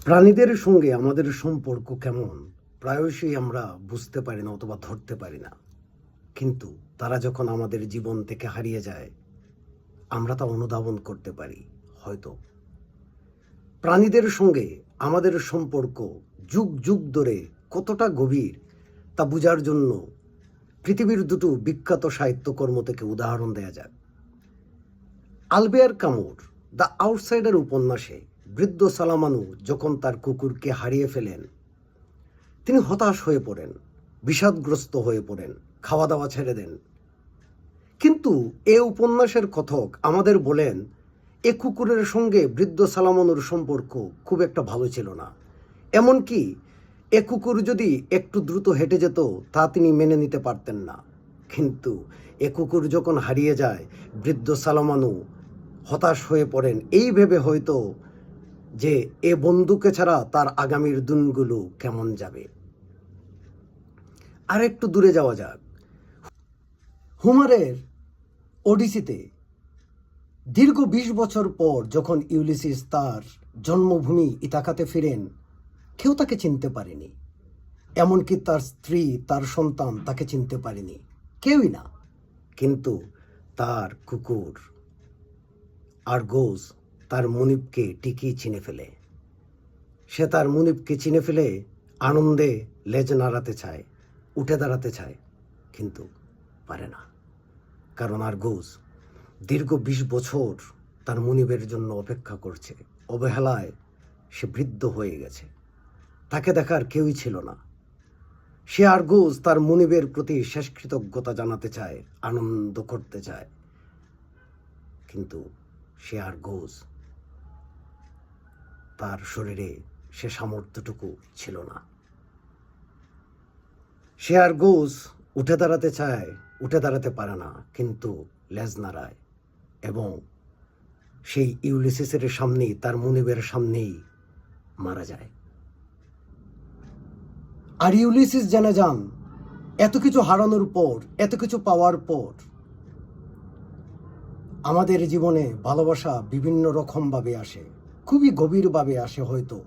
প্রাণীদের সঙ্গে আমাদের সম্পর্ক কেমন প্রায়শই আমরা বুঝতে পারি না অথবা ধরতে পারি না, কিন্তু তারা যখন আমাদের জীবন থেকে হারিয়ে যায় আমরা তা অনুধাবন করতে পারি। হয়তো প্রাণীদের সঙ্গে আমাদের সম্পর্ক যুগ যুগ ধরে কতটা গভীর তা বোঝার জন্য পৃথিবীর দুটো বিখ্যাত সাহিত্যকর্ম থেকে উদাহরণ দেয়া যাক। আলবেয়ার কামুর দ্য আউটসাইডার উপন্যাসে বৃদ্ধ সালামানু যখন তার কুকুরকে হারিয়ে ফেলেন তিনি হতাশ হয়ে পড়েন, বিষাদগ্রস্ত হয়ে পড়েন, খাওয়া দাওয়া ছেড়ে দেন। কিন্তু এ উপন্যাসের কথক আমাদের বলেন এ কুকুরের সঙ্গে বৃদ্ধ সালামানুর সম্পর্ক খুব একটা ভালো ছিল না। এমনকি এ কুকুর যদি একটু দ্রুত হেঁটে যেত তা তিনি মেনে নিতে পারতেন না। কিন্তু এ কুকুর যখন হারিয়ে যায় বৃদ্ধ সালামানু হতাশ হয়ে পড়েন, এই ভেবে হয়তো যে এ বন্ধুকে ছাড়া তার আগামীর দিনগুলো কেমন যাবে। আর একটু দূরে যাওয়া যাক, হোমারের ওডিসিতে দীর্ঘ ২০ বছর পর যখন ইউলিসিস তার জন্মভূমি ইথাকাতে ফিরেন কেউ তাকে চিনতে পারেনি, এমনকি তার স্ত্রী তার সন্তান তাকে চিনতে পারেনি, কেউই না। কিন্তু তার কুকুর আরগোস তার মুনিবকে ঠিকই চিনে ফেলে। সে তার মুনিবকে চিনে ফেলে আনন্দে লেজ নাড়াতে চায়, উঠে দাঁড়াতে চায়, কিন্তু পারে না, কারণ আরগোস দীর্ঘ ২০ বছর তার মুনিবের জন্য অপেক্ষা করছে। অবহেলায় সে বৃদ্ধ হয়ে গেছে, তাকে দেখার কেউই ছিল না। সে আরগোস তার মুনিবের প্রতি শেষ কৃতজ্ঞতা জানাতে চায়, আনন্দ করতে চায়, কিন্তু সে আরগোস তার শরীরে সে সামর্থ্যটুকু ছিল না। সে আরগোস উঠে দাঁড়াতে চায়, উঠে দাঁড়াতে পারে না, কিন্তু লেজ নাড়ায় এবং সেই ইউলিসিসের সামনেই, তার মুনিবের সামনেই মারা যায়। আর ইউলিসিস জেনে যান এত কিছু হারানোর পর, এত কিছু পাওয়ার পর আমাদের জীবনে ভালোবাসা বিভিন্ন রকমভাবে আসে, খুবই গভীরভাবে আসে। হয়তো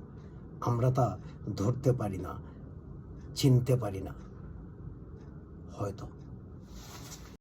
আমরা তা ধরতে পারি না, চিনতে পারি না, হয়তো।